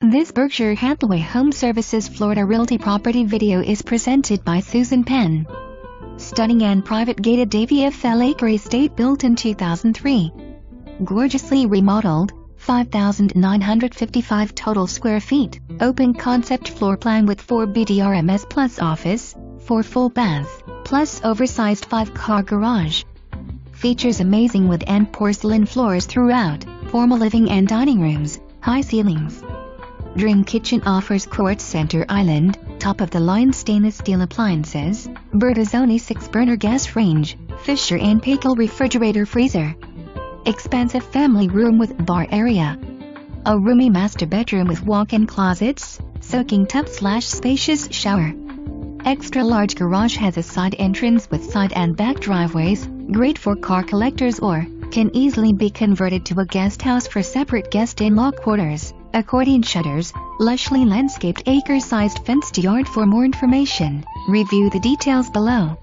This Berkshire Hathaway HomeServices Florida Realty property video is presented by Susan Penn. Stunning and private gated Davie acre estate built in 2003. Gorgeously remodeled, 5,955 total square feet, open concept floor plan with 4 Bdrms plus office, 4 full bath, plus oversized 5-car garage. Features amazing wood and porcelain floors throughout, formal living and dining rooms, high ceilings. Dream Kitchen offers quartz center island, top-of-the-line stainless steel appliances, Bertazzoni 6-burner gas range, Fisher and Paykel Refrigerator freezer. Expansive family room with bar area. A roomy master bedroom with walk-in closets, soaking tub/spacious shower. Extra large garage has a side entrance with side and back driveways, great for car collectors or can easily be converted to a guest house for separate guest in-law quarters. Accordion shutters, lushly landscaped acre-sized fenced yard. For more information, review the details below.